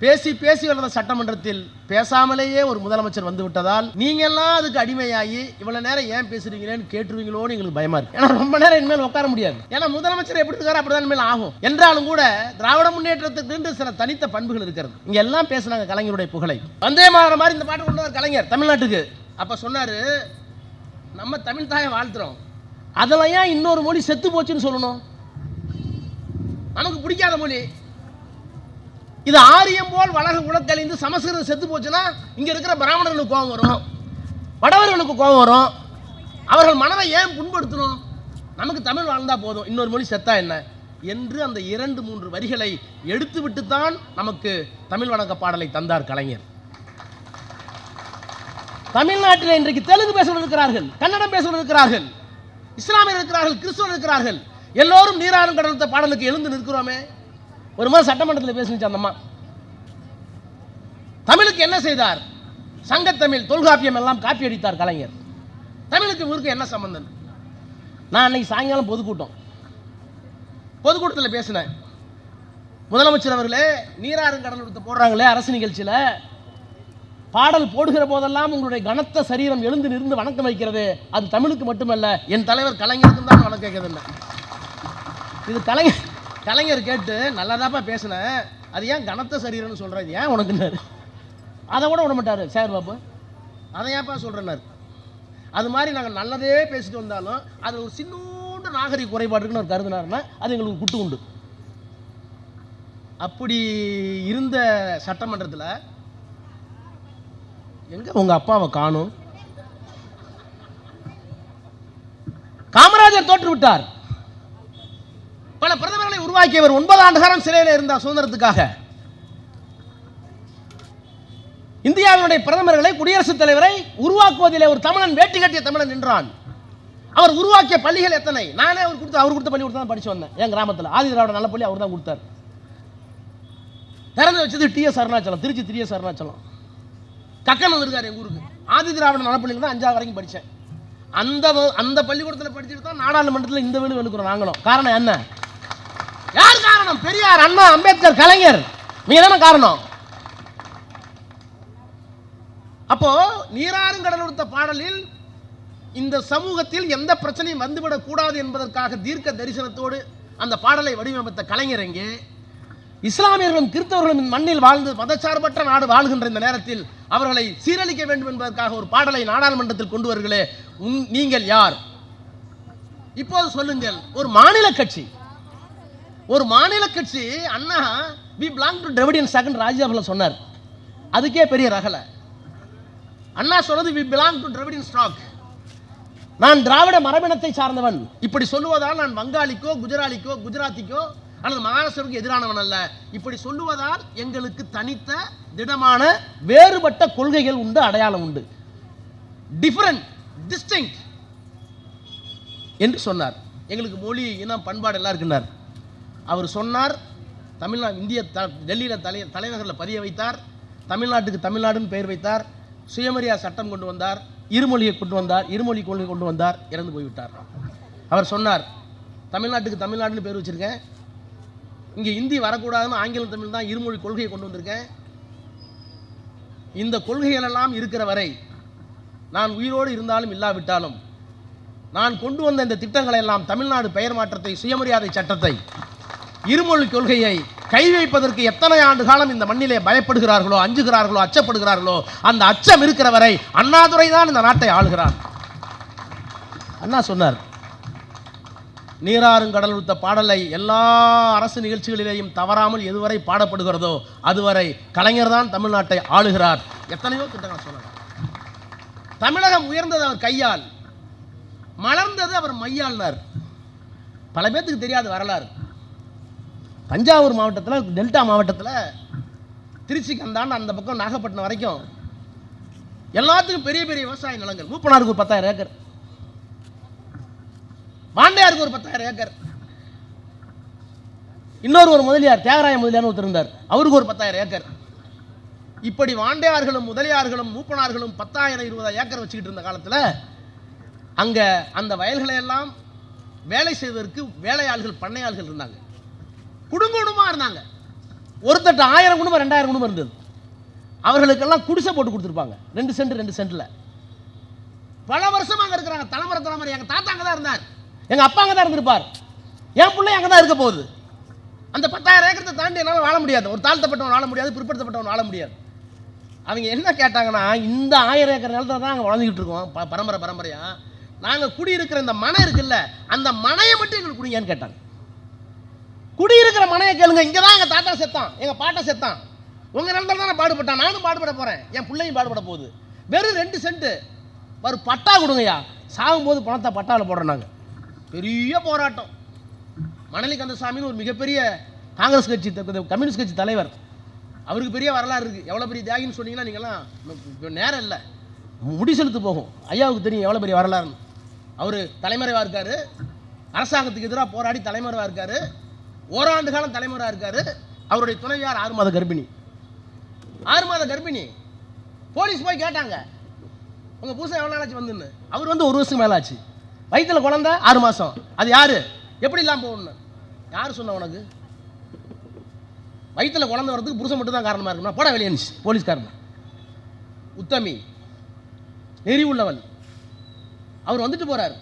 பேசி பேசி வளர்ந்த சட்டமன்றத்தில் பேசாமலேயே ஒரு முதலமைச்சர் வந்து விட்டதால் நீங்க எல்லாம் அதுக்கு அடிமையாகி இவ்வளவு நேரம் ஏன் பேசுறீங்களேன்னு கேட்டுருவீங்களோன்னு எங்களுக்கு பயமா இருக்கு. ஏன்னா ரொம்ப நேரம் இனிமேல் உட்கார முடியாது. ஏன்னா முதலமைச்சர் எப்படி இருக்காரு அப்படிதான் இனிமேல் ஆகும். என்றாலும் கூட திராவிட முன்னேற்றத்துக்கு சில தனித்த பண்புகள் இருக்கிறது. இங்க எல்லாம் பேசினாங்க கலைஞருடைய புகழை. வந்தே மாதர மாதிரி இந்த பாட்டு கொண்டு வர கலைஞர் தமிழ்நாட்டுக்கு அப்ப சொன்னாரு, நம்ம தமிழ் தாயை வாழ்த்துறோம், அதெல்லாம் ஏன் இன்னொரு மொழி செத்து போச்சுன்னு சொல்லணும்? நமக்கு பிடிக்காத மொழி இது. ஆரியம் போல் வளக உலக்கழிந்து சமஸ்கிருதம் செத்து போச்சுன்னா இங்க இருக்கிற பிராமணர்களுக்கு கோபம் வரும், வடவர்களுக்கு கோபம் வரும். அவர்கள் மனதை ஏன் புண்படுத்தணும்? நமக்கு தமிழ் வாழ்ந்தா போதும், இன்னொரு மொழி செத்தா என்ன என்று அந்த 2-3 வரிகளை எடுத்து விட்டுத்தான் நமக்கு தமிழ் வணக்க பாடலை தந்தார் கலைஞர். தமிழ்நாட்டில் இன்றைக்கு தெலுங்கு பேசுவது இருக்கிறார்கள், கன்னடம் பேசுவது இருக்கிறார்கள், இஸ்லாமியர் இருக்கிறார்கள், கிறிஸ்துவர் இருக்கிறார்கள். எல்லோரும் நீராறும் கடலத்த பாடலுக்கு எழுந்து நிற்கிறோமே. ஒரு மாதிரி சட்டமன்றத்தில் பேசிச்சு அந்த அம்மா. தமிழுக்கு என்ன செய்தார்? சங்கத்தமிழ், தொல்காப்பியம் எல்லாம் காப்பி அடித்தார் கலைஞர். தமிழுக்கு இவருக்கு என்ன சம்பந்தம்? நான் அன்னைக்கு சாயங்காலம் பொதுக்கூட்டத்தில் பேசினேன். முதலமைச்சர் அவர்களே, நீராறும் கடலத்தை போடுறாங்களே அரசு நிகழ்ச்சியில், பாடல் போடுகிற போதெல்லாம் உங்களுடைய கனத்த சரீரம் எழுந்து நின்று வணக்கம் வைக்கிறது. அது தமிழுக்கு மட்டுமல்ல, என் தலைவர் கலைஞருக்கு தான் வணக்கம் கேட்கறது. இது கலைஞர் கேட்டு நல்லதாப்பா பேசினேன், அது ஏன் கனத்த சரீரம்னு சொல்கிறது, ஏன் உனக்குன்னாரு. அதை கூட விட மாட்டார் சேகர் பாபு, அதை ஏன்ப்பா சொல்கிறேன்னாரு. அது மாதிரி நாங்கள் நல்லதே பேசிட்டு வந்தாலும் அது ஒரு சின்னூண்டு நாகரிக குறைபாடு இருக்குன்னு ஒரு கருதுனாருன்னா அது எங்களுக்கு குட்டு உண்டு. அப்படி இருந்த சட்டமன்றத்தில் எங்க உங்க அப்பாவை காணும்? காமராஜர் தோற்று விட்டார். பல பிரதமர்களை உருவாக்கியவர். 9 ஆண்டு காலம் சிறையில் இருந்தார் சுதந்திரத்துக்காக. இந்தியாவினுடைய பிரதமர்களை, குடியரசுத் தலைவரை உருவாக்குவதிலே ஒரு தமிழன், வேட்டி கட்டிய தமிழன் நின்றான். அவர் உருவாக்கிய பள்ளிகள் எத்தனை? நானே அவர் கொடுத்த பள்ளி கொடுத்து தான் படிச்சு வந்தேன். என் கிராமத்தில் ஆதி திராவிட நல்ல பள்ளி அவர் தான் கொடுத்தார். திறந்து வச்சது TS அருணாச்சலம், திருச்சி TS அருணாச்சலம். கக்கன் இருக்கார் எங்க ஊருக்கு. ஆதி திராவிட நலப்பள்ளியில் தான் 5ஆவது வரைக்கும் படித்தேன். அந்த பள்ளிக்கூடத்தில் படிச்சுட்டு தான் நாடாளுமன்றத்தில் இந்த வீடு வெளுக்கிறோம் நாங்களும். காரணம் என்ன? யார் காரணம்? பெரியார், அண்ணா, அம்பேத்கர், கலைஞர். நீங்க தானே காரணம். அப்போ நீராறும் கடலெடுத்த பாடலில் இந்த சமூகத்தில் எந்த பிரச்சனையும் வந்துவிடக் கூடாது என்பதற்காக தீர்க்க தரிசனத்தோடு அந்த பாடலை வடிவமைத்த கலைஞர் எங்கே? இஸ்லாமியர்களும் கிறிஸ்தவர்களும் மண்ணில் வாழ்ந்து மதச்சார்பற்ற நாடு வாழ்கின்ற இந்த நேரத்தில் அவர்களை சீரழிக்க வேண்டும் என்பதற்காக ஒரு பாடலை நாடாளுமன்றத்தில் கொண்டு வருகிறே, நீங்கள் யார்? இப்போது சொல்லுங்கள். ஒரு மாநில கட்சி அண்ணா we belong to Dravidian second ராஜ்யசபால சொன்னார். அதுக்கே பெரிய ரகலை. அண்ணா சொன்னது we belong to Dravidian stock, நான் திராவிட மரபினத்தை சார்ந்தவன். இப்படி சொல்லுவதால் நான் வங்காளிக்கோ குஜராத்திக்கோ அல்லது மகாராஷ்டிரருக்கு எதிரானவன் அல்ல. இப்படி சொல்லுவதால் எங்களுக்கு தனித்த திடமான வேறுபட்ட கொள்கைகள் உண்டு, அடையாளம் உண்டு, டிஃபரண்ட் டிஸ்டிங்க்ட் என்று சொன்னார். எங்களுக்கு மொழி, இனம், பண்பாடு எல்லாம் இருக்குன்னார். அவர் சொன்னார். தமிழ்நாடு இந்திய டெல்லியில் தலைநகரில் பதிய வைத்தார். தமிழ்நாட்டுக்கு தமிழ்நாடுன்னு பெயர் வைத்தார். சுயமரியாதை சட்டம் கொண்டு வந்தார். இருமொழியை கொண்டு வந்தார். இருமொழி கொள்கை கொண்டு வந்தார். இறந்து போய்விட்டார். அவர் சொன்னார், தமிழ்நாட்டுக்கு தமிழ்நாடுன்னு பேர் வச்சிருக்கேன், இங்கே இந்தி வரக்கூடாதுன்னு ஆங்கிலம் தமிழ் தான் இருமொழி கொள்கையை கொண்டு வந்திருக்கேன். இந்த கொள்கைகளெல்லாம் இருக்கிற வரை, நான் உயிரோடு இருந்தாலும் இல்லாவிட்டாலும், நான் கொண்டு வந்த இந்த திட்டங்களை எல்லாம், தமிழ்நாடு பெயர் மாற்றத்தை, சுயமரியாதை சட்டத்தை, இருமொழி கொள்கையை கை வைப்பதற்கு எத்தனை ஆண்டு காலம் இந்த மண்ணிலே பயப்படுகிறார்களோ, அஞ்சுகிறார்களோ, அச்சப்படுகிறார்களோ, அந்த அச்சம் இருக்கிற வரை அண்ணாதுரை தான் இந்த நாட்டை ஆளுகிறார். அண்ணா சொன்னார், நீராறும் கடலெடுத்த பாடலை எல்லா அரசு நிகழ்ச்சிகளிலேயும் தவறாமல் எதுவரை பாடப்படுகிறதோ அதுவரை கலைஞர் தான் தமிழ்நாட்டை ஆளுகிறார். எத்தனையோ திட்டங்கள் சொன்னார். தமிழகம் உயர்ந்தது அவர் கையால், மலர்ந்தது அவர் மையாள்னார். பல பேத்துக்கு தெரியாத வரலாறு. தஞ்சாவூர் மாவட்டத்தில், டெல்டா மாவட்டத்தில், திருச்சிக்கு அந்த பக்கம் நாகப்பட்டினம் வரைக்கும் எல்லாத்துக்கும் பெரிய பெரிய விவசாய நிலங்கள். மூப்பனாருக்கு ஒரு 10,000 ஏக்கர், வாண்டையாருக்கு ஒரு 10,000 ஏக்கர், இன்னொரு ஒரு முதலியார், தியாகராய முதலியார்னு ஒருத்தர் இருந்தார், அவருக்கு ஒரு 10,000 ஏக்கர். இப்படி வாண்டையார்களும் முதலியார்களும் மூப்பனார்களும் 10,000-20,000 ஏக்கர் வச்சுக்கிட்டு இருந்த காலத்தில் அங்கே அந்த வயல்களை எல்லாம் வேலை செய்வதற்கு வேலையாள்கள், பண்ணையாள்கள் இருந்தாங்க. குடும்பமாக இருந்தாங்க. ஒரு தட்டு 1000 குடும்பம் 2000 குடும்பம் இருந்தது. அவர்களுக்கெல்லாம் குடிசை போட்டு கொடுத்துருப்பாங்க, 2 சென்ட் 2 சென்ட்ல. பல வருஷமா அங்கே இருக்கிறாங்க, தலைமுறை. எங்கள் தாத்தா அங்கே தான் இருந்தார், எங்கள் அப்பா அங்கே தான் இருந்திருப்பார், என் பிள்ளை அங்கே தான் இருக்க போகுது. அந்த 10,000 ஏக்கரத்தை தாண்டி என்னால் வாழ முடியாது, ஒரு தாழ்த்தப்பட்டவன் வாழ முடியாது, பிற்படுத்தப்பட்டவன் வாழ முடியாது. அவங்க என்ன கேட்டாங்கன்னா, இந்த 1000 ஏக்கர் நிலத்தை தான் நாங்கள் வளர்ந்துக்கிட்டு இருக்கோம் பரம்பரையாக, நாங்கள் குடியிருக்கிற இந்த மனை இருக்குல்ல, அந்த மனையை மட்டும் எங்களுக்கு குடிங்கன்னு கேட்டாங்க. குடியிருக்கிற மனையை கேளுங்க, இங்கே தான் எங்கள் தாத்தா செத்தான், எங்கள் பாட்டை செத்தான், உங்கள் நிலத்தில் தான் நான் பாடுபட்டான், நானும் பாடுபட போகிறேன், என் பிள்ளையும் பாடுபட போகுது, வெறும் 2 சென்ட் ஒரு பட்டா கொடுங்கய்யா, சாகும்போது பணத்தை பட்டாவில் போடுறோம். நாங்கள் பெரிய போராட்டம். மணலி கந்தசாமின்னு ஒரு மிகப்பெரிய காங்கிரஸ் கட்சி கம்யூனிஸ்ட் கட்சி தலைவர், அவருக்கு பெரிய வரலாறு இருக்குது. எவ்வளோ பெரிய தியாகின்னு சொன்னீங்கன்னா நீங்கள்லாம் நேரம் இல்லை, முடி செலுத்து போகும். ஐயாவுக்கு தெரியும் எவ்வளோ பெரிய வரலாறுன்னு. அவர் தலைமறைவாக இருக்கார், அரசாங்கத்துக்கு எதிராக போராடி தலைமறைவாக இருக்கார், ஓராண்டு காலம் தலைமறைவாக இருக்கார். அவருடைய துணைவியார் 6 மாத கர்ப்பிணி. 6 மாத கர்ப்பிணி. போலீஸ் போய் கேட்டாங்க, உங்கள் புருஷன் எவ்வளோ நாளாச்சு வந்துன்னு. அவர் 1 வருஷத்துக்கு மேலே ஆச்சு. வயிற்றில் குழந்தை 6 மாதம். அது யார், எப்படி இல்லாமல் போகணுன்னு யார் சொன்ன உனக்கு? வயிற்றில் குழந்தை வரதுக்கு புருஷன் மட்டும் தான் காரணமாக இருக்குன்னா போட வெளியே இருந்துச்சு போலீஸ்காரன். உத்தமி, நெறி உள்ளவன். அவர் வந்துட்டு போறார்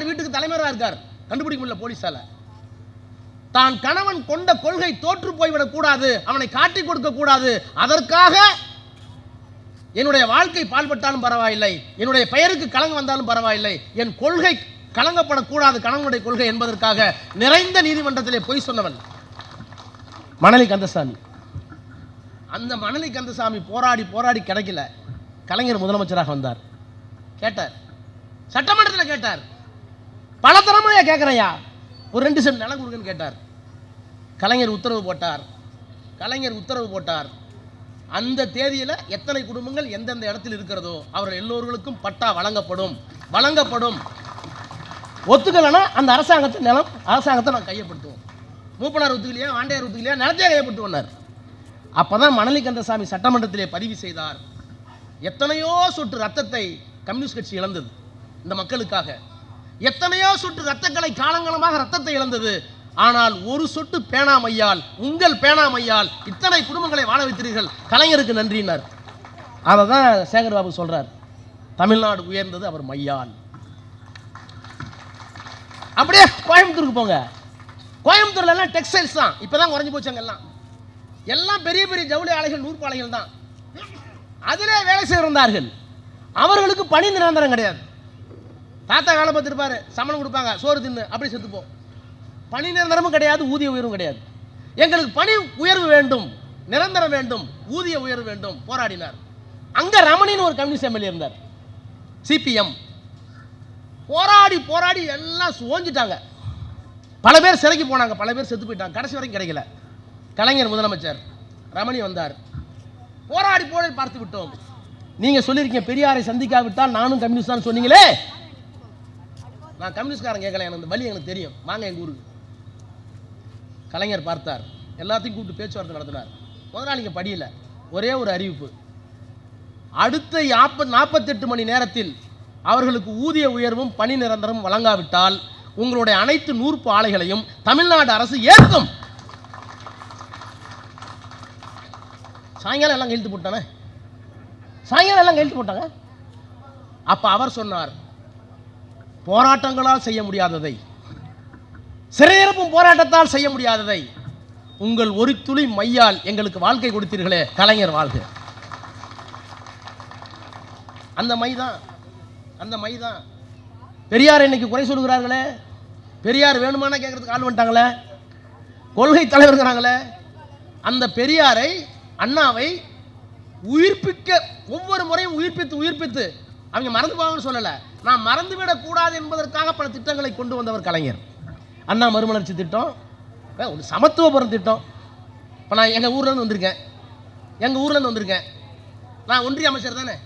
வீட்டுக்கு தலைமறைவாக இருக்கார், கண்டுபிடிக்க முடியல போலீஸால. தான் கணவன் கொண்ட கொள்கை தோற்று போய்விடக் கூடாது, அவனை காட்டி கொடுக்க கூடாது, அதற்காக என்னுடைய வாழ்க்கை பால்பட்டாலும் பரவாயில்லை, என்னுடைய பெயருக்கு களங்கம் வந்தாலும் பரவாயில்லை, என் கொள்கை களங்கப்படக்கூடாது, கணவனுடைய கொள்கை என்பதற்காக நிறைந்த நீதிமன்றத்திலே பொய் சொன்னவன் மணலி கந்தசாமி. அந்த மணலி கந்தசாமி போராடி கிடைக்கல. கலைஞர் முதலமைச்சராக வந்தார். கேட்டார், சட்டமன்றத்தில் கேட்டார், பல தரமையா கேட்குறையா, ஒரு 2 சென்ட் நிலம் கொடுக்குன்னு கேட்டார். கலைஞர் உத்தரவு போட்டார். அந்த தேதியில் எத்தனை குடும்பங்கள் எந்தெந்த இடத்தில் இருக்கிறதோ அவர்கள் எல்லோர்களுக்கும் பட்டா வழங்கப்படும். ஒத்துக்கலைன்னா அந்த அரசாங்கத்தை நான் கையப்படுத்துவோம். மூப்பனார் ஒத்துக்கலையா, வாண்டையார் ஒத்துக்கலையா, நிலத்தையே கையப்படுத்துவார். அப்போதான் மணலி கந்தசாமி சட்டமன்றத்திலே பதிவு செய்தார், எத்தனையோ சொட்டு ரத்தத்தை கம்யூனிஸ்ட் கட்சி இழந்தது இந்த மக்களுக்காக, எத்தனையோ சொட்டு ரத்தங்களை காலங்காலமாக ரத்தத்தை இழந்தது. ஆனால் ஒரு சொட்டு பேணாமையால், உங்கள் பேணாமையால் இத்தனை குடும்பங்களை வாழ வைத்தீர்கள், கலைஞருக்கு நன்றினார். அதை தான் சேகர் பாபு சொல்றார், தமிழ்நாடு உயர்ந்தது அவர் மையால். அப்படியே கோயம்புத்தூருக்கு போங்க, கோயம்புத்தூர்ல எல்லாம் டெக்ஸ்டைல்ஸ் தான், இப்பதான் குறைஞ்சு போச்சாங்க. எல்லாம் பெரிய பெரிய ஜவுளி ஆலைகள், நூற்பு ஆலைகள் தான். அதிலே வேலை செய்திருந்தார்கள். அவர்களுக்கு பணி நிரந்தரம் கிடையாது. தாத்தா வேலை பார்த்துருப்பாரு, சம்பளம் கொடுப்பாங்க, சோறு தின்னு அப்படி செத்துப்போம். பணி நிரந்தரமும் கிடையாது, ஊதிய உயர்வும் கிடையாது. எங்களுக்கு பணி உயர்வு வேண்டும், நிரந்தரம் வேண்டும், ஊதிய உயர்வு வேண்டும், போராடினார். அங்க ரமணின்னு ஒரு கம்யூனிஸ்ட் எம்எல்ஏ இருந்தார், சிபிஎம். போராடி எல்லாம் சோஞ்சிட்டாங்க. பல பேர் சிறைக்கு போனாங்க, பல பேர் செத்து போயிட்டாங்க, கடைசி வரைக்கும் கிடைக்கல. கலைஞர் முதலமைச்சர், ரமணி வந்தார். போராடி பார்த்து விட்டோம். நீங்க சொல்லியிருக்கீங்க பெரியாரை சந்திக்காவிட்டால் நானும் கம்யூனிஸ்ட் தான் சொன்னீங்களே. நான் கம்யூனிஸ்ட்காரன் கேட்கல, எனக்கு வழி எனக்கு தெரியும், வாங்க எங்க ஊருக்கு. கலைஞர் பார்த்தார், எல்லாத்தையும் கூப்பிட்டு பேச்சுவார்த்தை நடத்தினார். முதலாளிங்க படியில ஒரே ஒரு அறிவிப்பு, அடுத்த 48 மணி நேரத்தில் அவர்களுக்கு ஊதிய உயர்வும் பணி நிரந்தரமும் வழங்காவிட்டால் உங்களுடைய அனைத்து நூற்பு ஆலைகளையும் தமிழ்நாடு அரசு ஏற்கும். சாயங்காலம் எல்லாம் கையெழுத்து போட்டாங்க. அப்ப அவர் சொன்னார், போராட்டங்களால் செய்ய முடியாததை, சிறையிறப்பும் போராட்டத்தால் செய்ய முடியாததை உங்கள் ஒரு துளி மையால் எங்களுக்கு வாழ்க்கை கொடுத்தீர்களே, கலைஞர் வாழ்க. அந்த மைதான் பெரியார் இன்னைக்கு குறை சொல்லுகிறார்களே. பெரியார் வேணுமான கேட்கறதுக்கு ஆள் வந்துட்டாங்களே, கொள்கை தலைவர்களே. அந்த பெரியாரை, அண்ணாவை உயிர்ப்பிக்க ஒவ்வொரு முறையும் உயிர்ப்பித்து அவங்க மறந்து போவாங்கன்னு சொல்லலை, நான் மறந்துவிடக் கூடாது என்பதற்காக பல திட்டங்களை கொண்டு வந்தவர் கலைஞர். அண்ணா மறுமலர்ச்சி திட்டம், ஒரு சமத்துவபுரம் திட்டம். இப்போ நான் எங்கள் ஊர்லேருந்து வந்திருக்கேன். நான் ஒன்றிய அமைச்சர் தானே,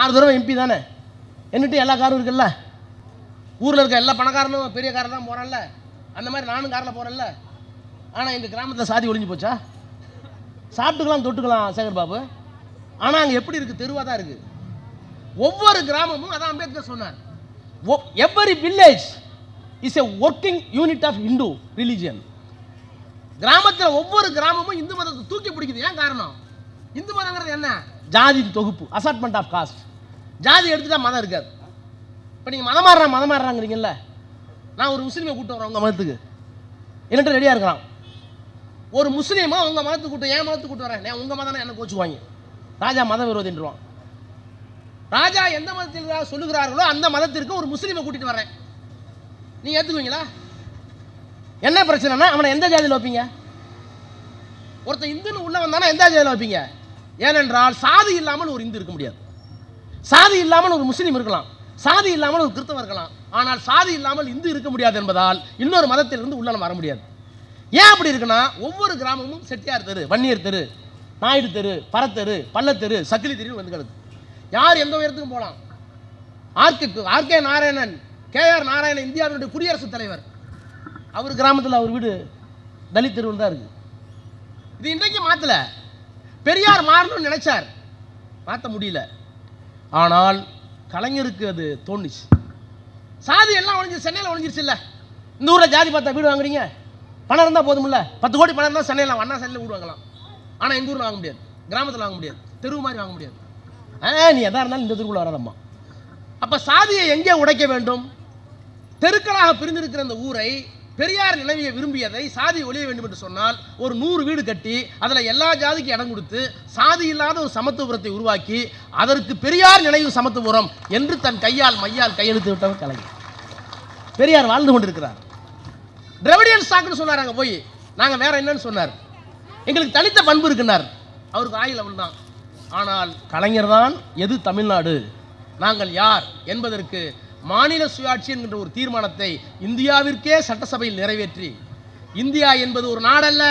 6 தடவை எம்பி தானே, என்னட்டு எல்லா காரும் இருக்குல்ல, ஊரில் இருக்க எல்லா பணக்காரனும் பெரிய காரில் தான் போகிறான்ல, அந்த மாதிரி நானும் காரில் போகிறேன்ல. ஆனால் எங்கள் கிராமத்தில் சாதி ஒழிஞ்சு போச்சா? சாப்பிட்டுக்கலாம் தொட்டுக்கலாம் சேகர் பாபு. ஆனால் அங்கே எப்படி இருக்குது? தெருவாக தான் இருக்குது. ஒவ்வொரு கிராமமும், அதான் அம்பேத்கர் சொன்னார், every village is a working unit of Hindu religion. கிராமத்தில் ஒவ்வொரு கிராமமும் இந்து மதத்தை தூக்கி பிடிக்குது. ஏன் காரணம்? இந்து மதங்கிறது என்ன? ஜாதி தொகுப்பு, அசார்ட்மெண்ட் ஆஃப் காஸ்ட். ஜாதி எடுத்துட்டா மதம் இருக்காது. இப்போ நீங்கள் மதம் மாறுறாங்கிறீங்கல்ல, நான் ஒரு முஸ்லீமை கூப்பிட்டு வரேன் உங்கள் மதத்துக்கு, என்னட்டு ரெடியாக இருக்கிறான். ஒரு முஸ்லீமா உங்கள் மதத்துக்கு கூட்டம், என் மதத்துக்கு கூட்டு வரேன், உங்கள் மதம் என்ன கோச்சுக்குவாங்க. ராஜா மத விரோதின்றான். ராஜா எந்த மதத்தில் சொல்லுகிறார்களோ அந்த மதத்திற்கு ஒரு முஸ்லீமை கூட்டிட்டு வரேன், நீ ஏற்றுக்குவீங்களா? என்ன பிரச்சனைனா அவனை எந்த ஜாதியில் வைப்பீங்க? ஒருத்தன் இந்துன்னு உள்ள வந்தானா எந்த ஜாதியில் வைப்பீங்க? ஏனென்றால் சாதி இல்லாமல் ஒரு இந்து இருக்க முடியாது. சாதி இல்லாமல் ஒரு முஸ்லீம் இருக்கலாம், சாதி இல்லாமல் ஒரு கிறிஸ்தவர் இருக்கலாம், ஆனால் சாதி இல்லாமல் இந்து இருக்க முடியாது என்பதால் இன்னொரு மதத்திலிருந்து உள்ள வர முடியாது. ஏன் அப்படி இருக்குன்னா, ஒவ்வொரு கிராமமும் செட்டியார் தெரு, வன்னியர் தெரு, நாயுடு தெரு, பரத்தெரு, பள்ளத்தெரு, சக்கிலி தெரு வந்து கிடக்கு. யார் எந்த உயரத்துக்கும் போகலாம். ஆர்கே நாராயணன், KR நாராயணன் இந்தியாவினுடைய குடியரசுத் தலைவர், அவர் கிராமத்தில் அவர் வீடு தலித் தெருவில் தான் இருக்கு. இது இன்றைக்கு மாற்றல. பெரியார் மாறணும்னு நினைச்சார், மாற்ற முடியல. ஆனால் கலைஞருக்கு அது தோணுச்சு. சாதி எல்லாம் ஒழிஞ்சு, சென்னையில் ஒழிஞ்சிருச்சு. இல்லை, இந்த ஊரில் ஜாதி பார்த்தா வீடு வாங்குறீங்க, பணம் இருந்தால் போதுமில்ல. 10 கோடி பணம் இருந்தால் சென்னையில் அண்ணா சாலையில் வீடு வாங்கலாம். ஆனால் எங்கள் ஊரில் வாங்க முடியாது, கிராமத்தில் வாங்க முடியாது, தெருவு மாதிரி வாங்க முடியாது. நீ எதாக இருந்தாலும் இந்த தெருக்குள்ள வராதம்மா. அப்போ சாதியை எங்கே உடைக்க வேண்டும்? தெருக்களாக பிரிந்திருக்கிற இந்த ஊரை பெரியார் நிலவிய விரும்பியதை சாதி ஒழிய வேண்டும் என்று சொன்னால் ஒரு 100 வீடு கட்டி அதில் எல்லா ஜாதிக்கும் இடம் கொடுத்து சாதி இல்லாத ஒரு சமத்துவபுரத்தை உருவாக்கி அதற்கு பெரியார் நினைவு சமத்துவபுரம் என்று தன் கையால் மையால் கையெழுத்து விட்டவர் கலைஞர். பெரியார் வாழ்ந்து கொண்டிருக்கிறார். திராவிடியன் ஸ்டாக்னு சொன்னார். அங்கே போய் நாங்கள் வேற என்னன்னு சொன்னார். எங்களுக்கு தனித்த பண்பு இருக்குன்னார். அவருக்கு ஆயில் அவள் தான். ஆனால் கலைஞர் தான் எது தமிழ்நாடு, நாங்கள் யார் என்பதற்கு மாநில சுயாட்சி என்கின்ற ஒரு தீர்மானத்தை இந்தியாவிற்கே சட்டசபையில் நிறைவேற்றி, இந்தியா என்பது ஒரு நாடல்ல,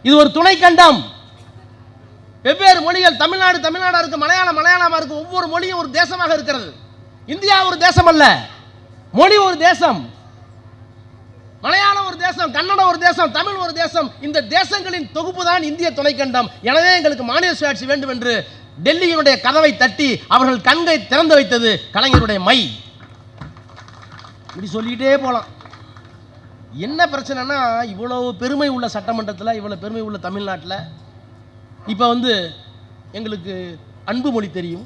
இது ஒரு துணை கண்டம், வெவ்வேறு மொழிகள், தமிழ்நாடா இருக்கு, மலையாளமா இருக்கு, ஒவ்வொரு மொழியும் ஒரு தேசமாக இருக்கிறது. இந்தியா ஒரு தேசம் அல்ல, மொழி ஒரு தேசம், மலையாளம் ஒரு தேசம், கன்னடம் ஒரு தேசம், தமிழ் ஒரு தேசம். இந்த தேசங்களின் தொகுப்பு தான் இந்திய துணைக்கண்டம். எனவே எங்களுக்கு மாநில சுயாட்சி வேண்டும் என்று டெல்லியினுடைய கதவை தட்டி அவர்கள் கண்களை திறந்து வைத்தது கலைஞருடைய மை. இப்படி சொல்லிக்கிட்டே போகலாம். என்ன பிரச்சனைனா, இவ்வளவு பெருமை உள்ள சட்டமன்றத்தில், இவ்வளவு பெருமை உள்ள தமிழ்நாட்டில் இப்போ எங்களுக்கு அன்பு மொழி தெரியும்,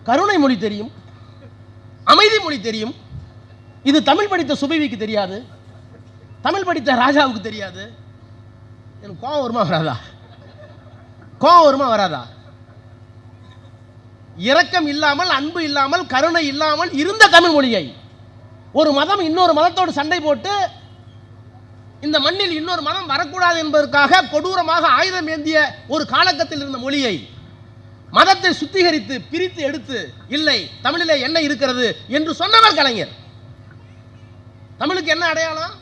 கருணை மொழி தெரியும், அமைதி மொழி தெரியும். இது தமிழ் படித்த சுபைவிக்கு தெரியாது, தமிழ் படித்த ராஜாவுக்கு தெரியாது. எனக்கு கோபம் வருமா வராதா? இரக்கம் இல்லாமல், அன்பு இல்லாமல், கருணை இல்லாமல் இருந்த தமிழ் மொழியை ஒரு மதம் இன்னொரு மதத்தோடு சண்டை போட்டு இந்த மண்ணில் இன்னொரு மதம் வரக்கூடாது என்பதற்காக கொடூரமாக ஆயுதம் ஏந்திய ஒரு காலகட்டத்தில் இருந்த மொழியை மதத்தை சுத்திகரித்து பிரித்து எடுத்து, இல்லை தமிழிலே என்ன இருக்கிறது என்று சொன்னவர் கலைஞர். தமிழுக்கு என்ன அடையாளம்?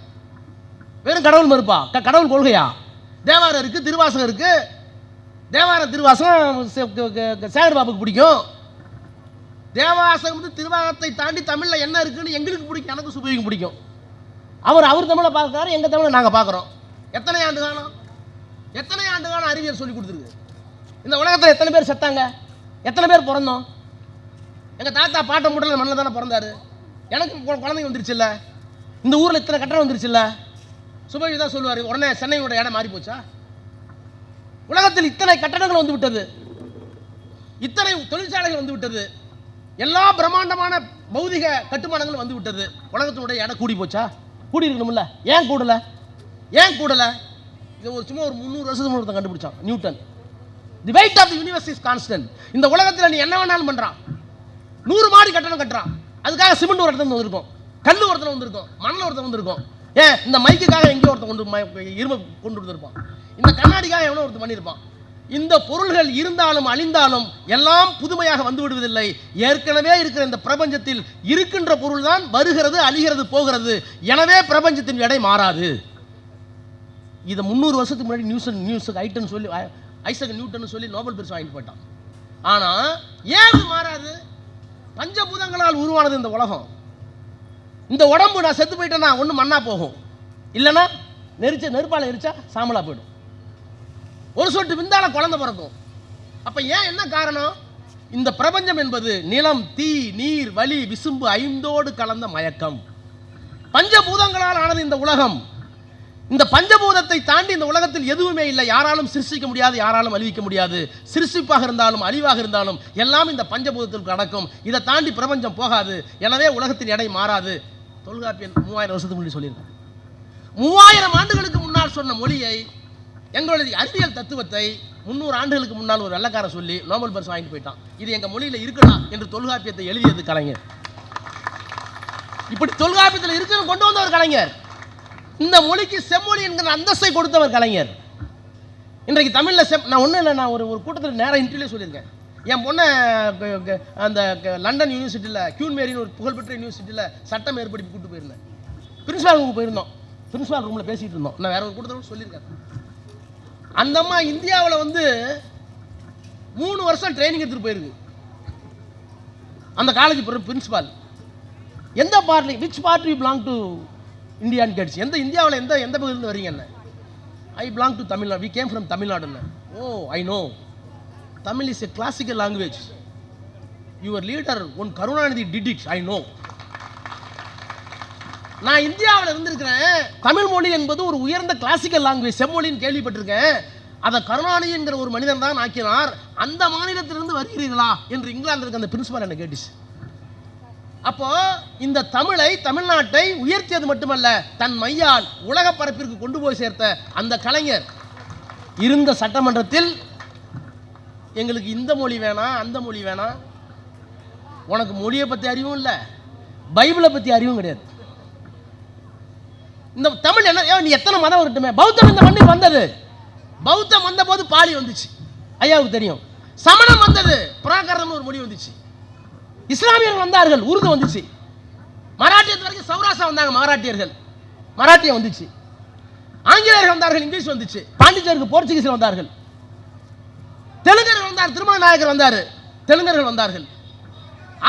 வெறும் கடவுள் மறுப்பா? கடவுள் கொள்கையா? தேவாரம் இருக்கு, திருவாசகம் இருக்கு. தேவாரம் திருவாசகம் சேகர் பாபுக்கு பிடிக்கும். தேவாசகம் திருவாசகத்தை தாண்டி தமிழில் என்ன இருக்குன்னு எங்களுக்கு பிடிக்கும், எனக்கு சுபைக்கு பிடிக்கும். அவர் தமிழை பார்க்குறாரு, எங்கள் தமிழை நாங்கள் பார்க்குறோம். எத்தனை ஆண்டு காலம் அறிவியல் சொல்லி கொடுத்துருக்கு. இந்த உலகத்தில் எத்தனை பேர் செத்தாங்க, எத்தனை பேர் பிறந்தோம்? எங்கள் தாத்தா பாட்டம் முட்டல மண்ணில் தானே பிறந்தாரு. எனக்கு குழந்தைங்க வந்துருச்சு இல்லை, இந்த ஊரில் இத்தனை கட்டணம் வந்துருச்சு இல்லை. சுபை தான் சொல்லுவார், உடனே சென்னையோட இடம் மாறி போச்சா? உலகத்தில் இத்தனை கட்டடங்கள் வந்து விட்டது, இத்தனை தொழிற்சாலைகள் வந்து விட்டது, எல்லா பிரம்மாண்டமான பௌதிக கட்டுமானங்களும் வந்து விட்டது. உலகத்தினுடைய இடம் கூடி போச்சா? கூடி இருக்கணும்ல. ஏன் கூடல? இது சும்மா ஒரு 300 வருஷத்துக்கு முன்னாடி கண்டுபிடிச்சான் Newton. The weight of the universe is constant. இந்த உலகத்தில் நீ என்ன வேணாலும் பண்றான். 100 மாடி கட்டணம் கட்டுறான், அதுக்காக சிமெண்ட் ஒரு இடத்துல வந்திருக்கும், கல் ஒருத்தர் வந்திருக்கும், மணல் ஒருத்தர் வந்திருக்கும். ஏன் இந்த மைக்குக்காக எங்கேயோ ஒருத்தர் இரும்பு கொண்டு வந்திருப்பான், இந்த கண்ணாடிக்காக எவ்வளோ ஒருத்தர் பண்ணியிருப்பான். இந்த பொருள்கள் இருந்தாலும் அழிந்தாலும் எல்லாம் புதுமையாக வந்து விடுவதில்லை. ஏற்கனவே இருக்கிற இந்த பிரபஞ்சத்தில் இருக்கின்ற பொருள் தான் வருகிறது, அழிகிறது, போகிறது. எனவே பிரபஞ்சத்தின் எடை மாறாது. இதை 300 வருஷத்துக்கு முன்னாடி நியூஸ் ஐசக் நியூட்டன் சொல்லி நோபல் பரிசு வாங்கிட்டு போயிட்டான். ஆனால் ஏன் மாறாது? பஞ்சபூதங்களால் உருவானது இந்த உலகம். இந்த உடம்பு நான் செத்து போயிட்டேன்னா ஒன்று மண்ணா போகும், இல்லைன்னா நெருப்பால் எரிச்சா சாம்பலா போயிடும். ஒரு சொட்டு விந்தால குழந்தை பிறக்கும். அப்ப ஏன் என்ன காரணம்? இந்த பிரபஞ்சம் என்பது நிலம், தீ, நீர், வலி, விசும்பு 5ஓடு கலந்த மயக்கம். பஞ்சபூதங்களால் ஆனது இந்த உலகம். இந்த பஞ்சபூதத்தை தாண்டி இந்த உலகத்தில் எதுவுமே இல்லை. யாராலும் சிருஷ்டிக்க முடியாது, யாராலும் அழிவிக்க முடியாது. சிருஷ்டிப்பாக இருந்தாலும் அழிவாக இருந்தாலும் எல்லாம் இந்த பஞ்சபூதத்திற்கு அடக்கும். இதை தாண்டி பிரபஞ்சம் போகாது. எனவே உலகத்தின் எடை மாறாது. தொல்காப்பியன் 3000 வருஷத்துக்கு முன்னாடி சொல்லியிருக்காங்க. 3000 ஆண்டுகளுக்கு முன்னால் சொன்ன மொழியை, எங்களுடைய அறிவியல் தத்துவத்தை 300 ஆண்டுகளுக்கு முன்னால் ஒரு வெள்ளக்காரன் சொல்லி நோபல் பரிசு வாங்கிட்டு போயிட்டான். இது எங்க மொழியில் இருக்கலாம் என்று தொல்காப்பியத்தை எழுதியது கலைஞர். இப்படி தொல்காப்பியத்தில் இருக்கிற கொண்டு வந்தவர் கலைஞர். இந்த மொழிக்கு செம்மொழி என்கிற அந்தஸ்தை கொடுத்தவர் கலைஞர். இன்றைக்கு தமிழில் நான் ஒன்றும் இல்லை, நான் ஒரு கூட்டத்தில் நேராக இன்டர்வியூ சொல்லியிருக்கேன். என் பொண்ணை அந்த லண்டன் யூனிவர்சிட்டியில் கியூன் மேரின்னு ஒரு புகழ்பெற்ற யூனிவர்சிட்டியில் சட்டம் ஏற்படுத்தி கூப்பிட்டு போயிருந்தேன். பிரின்சிபால் ரூமுக்கு போயிருந்தோம். பிரின்சிபால் ரூமில் பேசிகிட்டு இருந்தோம். நான் வேற ஒரு கூட்டத்தில் சொல்லியிருக்கேன். அந்த அம்மா இந்தியாவில் வந்து 3 வருஷம் ட்ரைனிங் எடுத்துகிட்டு போயிருக்கு. அந்த காலேஜ் பிரின்சிபால் எந்த party, which party belong to இந்தியான்னு கேட்டுச்சு. எந்த இந்தியாவில் எந்த பகுதியிலிருந்து வரீங்க? என்ன, I belong to Tamil Nadu, we came from தமிழ்நாடுன்னு. Oh, I know, Tamil is a classical language. Your leader one Karunanidhi did it, I know. நான் இந்தியாவில் இருந்திருக்கிறேன். தமிழ் மொழி என்பது ஒரு உயர்ந்த கிளாசிக்கல் லாங்குவேஜ், செம்மொழின்னு கேள்விப்பட்டிருக்கேன். அதை கருணாநிதி என்கிற ஒரு மனிதன் தான் ஆக்கினார். அந்த மாநிலத்திலிருந்து வருகிறீர்களா என்று இங்கிலாந்து இருக்க அந்த பிரின்சிபால் என்ன கேட்டுச்சு. அப்போ இந்த தமிழை, தமிழ்நாட்டை உயர்த்தியது மட்டுமல்ல, தன் மையால் உலக பரப்பிற்கு கொண்டு போய் சேர்த்த அந்த கலைஞர் இருந்த சட்டமன்றத்தில் எங்களுக்கு இந்த மொழி வேணாம், அந்த மொழி வேணாம், உனக்கு மொழியை பற்றி அறிவும் இல்லை, பைபிளை பற்றி அறிவும் கிடையாது. இந்த தமிழ் என்ன, நீ எத்தனை மதம் வரட்டுமே, பௌத்தம் இந்த மண்ணில் வந்தது. பௌத்தம் வந்த போது பாலி வந்துச்சு, ஐயாவுக்கு தெரியும். சமணம் வந்தது, பிராகிருதம்னு ஒரு மொழி வந்துச்சு. இஸ்லாமியர்கள் வந்தார்கள், உருது வந்துச்சு. மராட்டியத்து வரைக்கும் சௌராஷ்டிரா வந்தாங்க மராட்டியர்கள், மராட்டியம் வந்துச்சு. ஆங்கிலேயர்கள் வந்தார்கள், இங்கிலீஷ் வந்துச்சு. பாண்டிச்சேரிக்கு போர்ச்சுகீஸ்ல வந்தார்கள். தெலுங்கர்கள் வந்தார், திருமண நாயக்கர் வந்தார், தெலுங்கர்கள் வந்தார்கள்.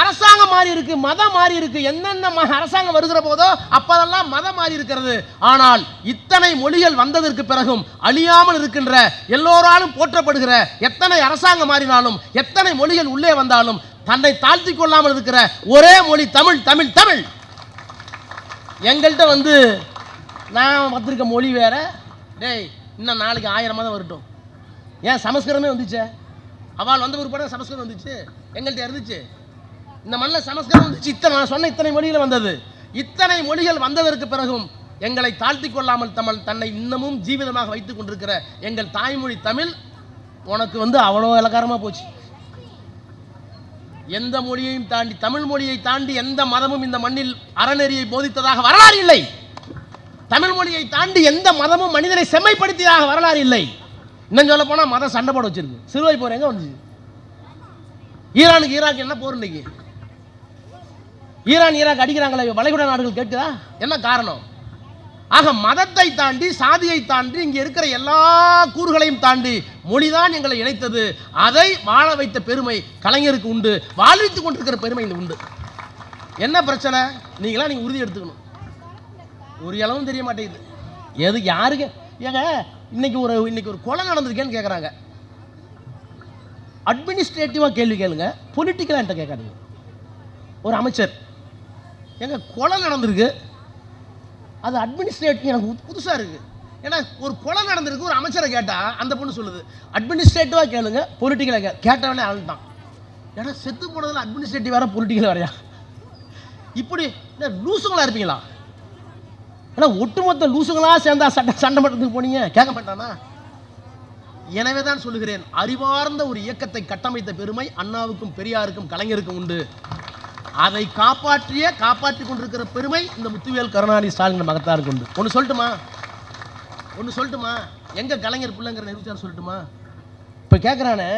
அரசாங்கம் மாறி இருக்கு, மதம் மாறி இருக்கு. என்னென்ன அரசாங்கம் வருகிற போதோ அப்பதெல்லாம் மதம் மாறி இருக்கிறது. ஆனால் இத்தனை மொழிகள் வந்ததற்கு பிறகும் அழியாமல் இருக்கின்ற, எல்லோராலும் போற்றப்படுகிற, எத்தனை அரசாங்கம் மாறினாலும், எத்தனை மொழிகள் உள்ளே வந்தாலும் தன்னை தாழ்த்தி கொள்ளாமல் இருக்கிற ஒரே மொழி தமிழ், தமிழ், தமிழ். எங்கள்கிட்ட வந்து நான் வந்திருக்க மொழி வேற, டேய் இன்னும் நாளைக்கு 1000 மதம் வரட்டும். ஏன் சமஸ்கிருதமே வந்துச்சு, அவள் வந்த ஒரு படம் சமஸ்கிருதம் வந்துச்சு, எங்கள்கிட்ட இருந்துச்சு. இந்த மண்ணில் சமஸ்கிருதம் வந்துச்சு. நான் சொன்ன இத்தனை மொழிகள் வந்தது. இத்தனை மொழிகள் வந்ததற்கு பிறகும் எங்களை தாழ்த்தி கொள்ளாமல் தன்னை இன்னமும் ஜீவிதமாக வைத்துக் கொண்டிருக்கிற எங்கள் தாய்மொழி தமிழ் உனக்கு வந்து அவ்வளோ இலக்காரமாக போச்சு. எந்த மொழியையும் தாண்டி, தமிழ் மொழியை தாண்டி எந்த மதமும் இந்த மண்ணில் அறநெறியை போதித்ததாக வரலாறு இல்லை. தமிழ் மொழியை தாண்டி எந்த மதமும் மனிதனை செம்மைப்படுத்தியதாக வரலாறு இல்லை. இன்னும் சொல்ல போனால் மதம் சண்டை போட வச்சிருக்கு. சிறுவை போர் எங்க வந்துச்சு? ஈரானுக்கு ஈராக் என்ன போர் இன்னைக்கு? ஈரான் ஈராக் அடிக்கிறாங்களே, வளைகுடா நாடுகள் கேட்குதா? என்ன காரணம்? ஆக மதத்தை தாண்டி, சாதியை தாண்டி, இங்கே இருக்கிற எல்லா கூறுகளையும் தாண்டி மொழிதான் எங்களை இணைத்தது. அதை வாழ வைத்த பெருமை கலைஞருக்கு உண்டு. வாழ்வித்துக் கொண்டிருக்கிற பெருமை இந்த உண்டு. என்ன பிரச்சனை? நீங்களா நீங்கள் உறுதி எடுத்துக்கணும். ஒரு அளவும் தெரிய மாட்டேங்குது. எது யாருக்கு? ஏங்க இன்னைக்கு ஒரு கொலை நடந்திருக்கேன்னு கேட்குறாங்க. அட்மினிஸ்ட்ரேட்டிவாக கேள்வி கேளுங்க, பொலிட்டிக்கலாக என்கிட்ட கேட்காதீங்க. ஒரு அமைச்சர், எங்க கொலை நடந்திருக்கு, அது அட்மினிஸ்ட்ரேட்டிவ் எனக்கு புதுசாக இருக்குது. ஏன்னா ஒரு கொலை நடந்திருக்கு, ஒரு அமைச்சரை கேட்டால் அந்த பொண்ணு சொல்லுது அட்மினிஸ்ட்ரேட்டிவாக கேளுங்க, பொலிட்டிக்கலாக கேட்டவனே ஆள்தான். ஏன்னா செத்து போனதில் அட்மினிஸ்ட்ரேட்டிவ் வேறு, பொலிட்டிக்கல் வேறையா? இப்படி லூசுங்களா இருப்பீங்களா? ஏன்னா ஒட்டுமொத்த லூசுங்களா சேர்ந்தா சண்டை மட்டத்துக்கு போனீங்க, கேட்க மாட்டானா? எனவே தான் சொல்லுகிறேன், அறிவார்ந்த ஒரு இயக்கத்தை கட்டமைத்த பெருமை அண்ணாவுக்கும் பெரியாருக்கும் கலைஞருக்கும் உண்டு. அதை காப்பாற்றிக் கொண்டிருக்கிற பெருமை இந்த முத்துவேல் கருணாநிதி ஸ்டாலின் மகத்தாருக்கு உண்டு. ஒன்று சொல்லட்டுமா, எங்க கலைஞர் பிள்ளைங்கிற நிரூபிச்சார் சொல்லட்டுமா? இப்போ கேட்குறானே,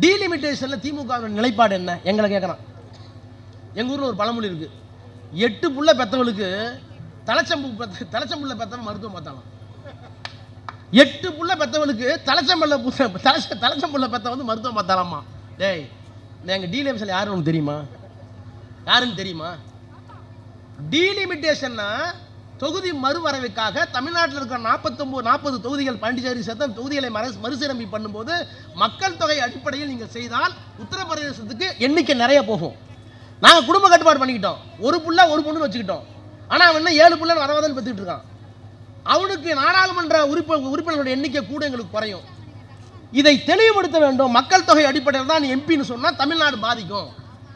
டீலிமிட்டேஷனில் திமுக நிலைப்பாடு என்ன எங்களை கேட்குறான். எங்கள் ஊரில் ஒரு பழமொழி இருக்கு, 8 புள்ள பெற்றவளுக்கு தலைச்சம்புள்ள பெற்றவன் மருத்துவம் பார்த்தாலும். 8 புள்ள பெற்றவளுக்கு தலைச்சம்புள்ள பெற்ற வந்து மருத்துவம் பார்த்தாலாமா? டேய், எங்கள் டீலிமிட்டேஷன் யாருன்னு தெரியுமா? டீலிமிட்டேஷன்னா தொகுதி மறுவரைவுக்காக தமிழ்நாட்டில் இருக்கிற 40 தொகுதிகள், பாண்டிச்சேரி சேர்த்த தொகுதிகளை மறுசீரமைப்பு பண்ணும்போது மக்கள் தொகை அடிப்படையில் நீங்கள் செய்தால் உத்தரப்பிரதேசத்துக்கு எண்ணிக்கை நிறைய போகும். நாங்கள் குடும்ப கட்டுப்பாடு பண்ணிக்கிட்டோம், ஒரு புள்ள ஒரு பொண்ணு வச்சுக்கிட்டோம். ஆனால் அவன் 7 புள்ள வரவதன்னு பெற்றுக்கிட்டு இருக்கான். அவனுக்கு நாடாளுமன்ற உறுப்பினர்களுடைய எண்ணிக்கை கூட எங்களுக்கு குறையும். இதை தெளிவுபடுத்த வேண்டும். மக்கள் தொகை அடிப்படையில் தான் நீ எம்பின்னு சொன்னா தமிழ்நாடு பாதிக்கும்,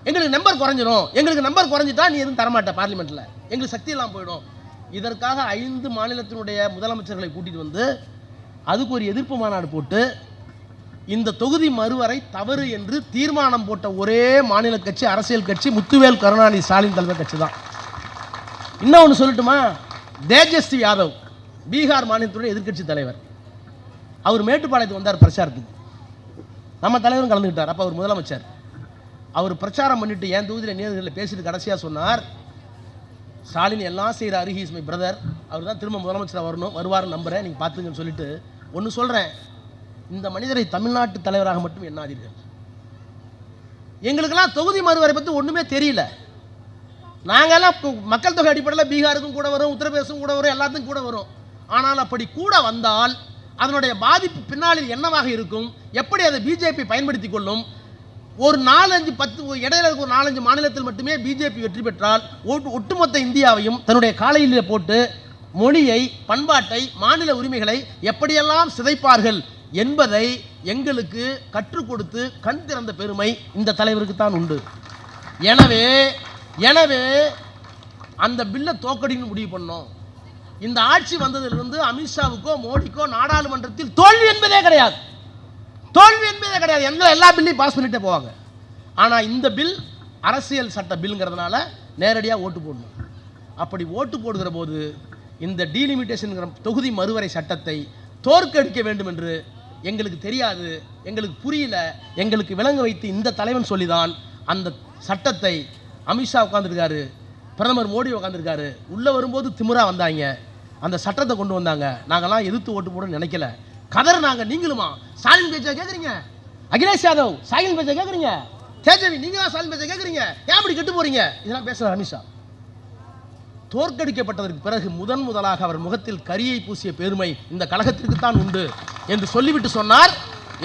எங்களுக்கு நம்பர் குறைஞ்சிடும், எங்களுக்கு நம்பர் குறைஞ்சிட்டா நீ எதுவும் தரமாட்ட பார்லிமெண்ட்ல, எங்களுக்கு சக்தி எல்லாம் போயிடும். இதற்காக 5 மாநிலத்தினுடைய முதலமைச்சர்களை கூட்டிட்டு வந்து அதுக்கு ஒரு எதிர்ப்பு மாநாடு போட்டு இந்த தொகுதி மறுவரை தவறு என்று தீர்மானம் போட்ட ஒரே மாநில கட்சி, அரசியல் கட்சி முத்துவேல் கருணாநிதி ஸ்டாலின் தலைவர் கட்சி தான். இன்னும் ஒன்று சொல்லட்டுமா, தேஜஸ்வி யாதவ் பீகார் மாநிலத்துடைய எதிர்க்கட்சி தலைவர், அவர் மேட்டுப்பாளையத்துக்கு வந்தார் பிரச்சாரத்துக்கு, நம்ம தலைவரும் கலந்துக்கிட்டார். அப்போ அவர் முதலமைச்சர். அவர் பிரச்சாரம் பண்ணிட்டு என் தொகுதியில் நேர்களில் பேசிட்டு கடைசியாக சொன்னார், ஸ்டாலின் எல்லாம் செய்கிறாரு, ஹி இஸ் மை பிரதர், அவர் தான் திரும்ப முதலமைச்சராக வருவார்னு நம்புகிறேன், நீங்கள் பார்த்துங்கன்னு சொல்லிட்டு ஒன்று சொல்கிறேன், இந்த மனிதரை தமிழ்நாட்டு தலைவராக மட்டும் எண்ணாதீர்கள். எங்களுக்கெல்லாம் தொகுதி மறுவரை பற்றி ஒன்றுமே தெரியல. நாங்கெல்லாம் மக்கள் தொகை அடிப்படையில் பீகாருக்கும் கூட வரும், உத்தரப்பிரதேசம் கூட வரும், எல்லாத்துக்கும் கூட வரும். ஆனால் அப்படி கூட வந்தால் அதனுடைய பாதிப்பு பின்னாளில் என்னவாக இருக்கும், எப்படி அதை பிஜேபி பயன்படுத்தி கொள்ளும். ஒரு 4-5-10 இடையில ஒரு 4-5 மாநிலத்தில் மட்டுமே பிஜேபி வெற்றி பெற்றால் ஒட்டுமொத்த இந்தியாவையும் தன்னுடைய காலையிலே போட்டு மொழியை, பண்பாட்டை, மாநில உரிமைகளை எப்படியெல்லாம் சிதைப்பார்கள் என்பதை எங்களுக்கு கற்றுக் கொடுத்து கண் திறந்த பெருமை இந்த தலைவருக்கு தான் உண்டு. எனவே அந்த பில்லை தோக்கடின்னு முடிவு பண்ணோம். இந்த ஆட்சி வந்ததிலிருந்து அமித்ஷாவுக்கோ மோடிக்கோ நாடாளுமன்றத்தில் தோல்வி என்பதே கிடையாது. எல்லா பில்லையும் பாஸ் பண்ணிட்டே போவாங்க. ஆனால் இந்த பில் அரசியல் சட்ட பில்ங்கிறதுனால நேரடியாக ஓட்டு போடணும். அப்படி ஓட்டு போடுகிற போது இந்த டீலிமிட்டேஷன் தொகுதி மறுவரை சட்டத்தை தோற்கடிக்க வேண்டும் என்று எங்களுக்கு தெரியாது, எங்களுக்கு புரியல, எங்களுக்கு விளங்க வைத்து இந்த தலைவன் சொல்லிதான் அந்த சட்டத்தை அமித்ஷா உட்காந்துருக்காரு, பிரதமர் மோடி உட்காந்துருக்காரு, உள்ளே வரும்போது திமிரா வந்தாங்க, அந்த சட்டத்தை கொண்டு வந்தாங்க. நாங்கள்லாம் எதிர்த்து ஓட்டு போடணும்னு நினைக்கல, கதறினாங்க. நீங்களுமா ஸ்டாலின் பேச்சை கேட்குறீங்க, அகிலேஷ் யாதவ் ஸ்டாலின் பேச்சை கேட்குறீங்க, தேஜவி நீங்களா ஸ்டாலின் பேச்சை கேட்குறீங்க, ஏன் அப்படி கெட்டு போறீங்க, இதெல்லாம் பேசுகிறார் அமித்ஷா. தோற்கடிக்கப்பட்டதற்கு பிறகு முதலாக அவர் முகத்தில் கரியை பூசிய பெருமை இந்த கழகத்திற்கு தான் உண்டு என்று சொல்லிவிட்டு சொன்னார்,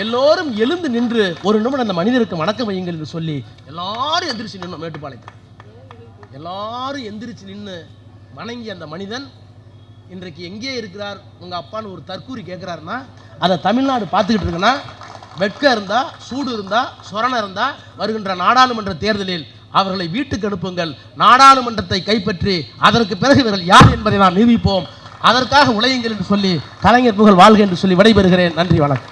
எல்லோரும் எழுந்து நின்று ஒரு நிமிடம் அந்த மனிதருக்கு வணக்கம் வையுங்கள் என்று சொல்லி எல்லாரும் எந்திரிச்சு நின்று மேட்டுப்பாளையத்தில் எல்லாரும் எந்திரிச்சு நின்று வணங்கி அந்த மனிதன் இன்றைக்கு எங்கே இருக்கிறார் உங்கள் அப்பான்னு ஒரு தற்கூரி கேட்குறாருன்னா அதை தமிழ்நாடு பார்த்துக்கிட்டு இருக்குன்னா, வெட்கம் இருந்தால், சூடு இருந்தால், சொரணம் இருந்தால் வருகின்ற நாடாளுமன்ற தேர்தலில் அவர்களை வீட்டுக்கு அனுப்புங்கள். நாடாளுமன்றத்தை கைப்பற்றி அதற்கு பிறகு இவர்கள் யார் என்பதை நாம் நிரூபிப்போம். அதற்காக உழையுங்கள் என்று சொல்லி கலைஞர் புகழ் வாழ்க என்று சொல்லி விடைபெறுகிறேன். நன்றி, வணக்கம்.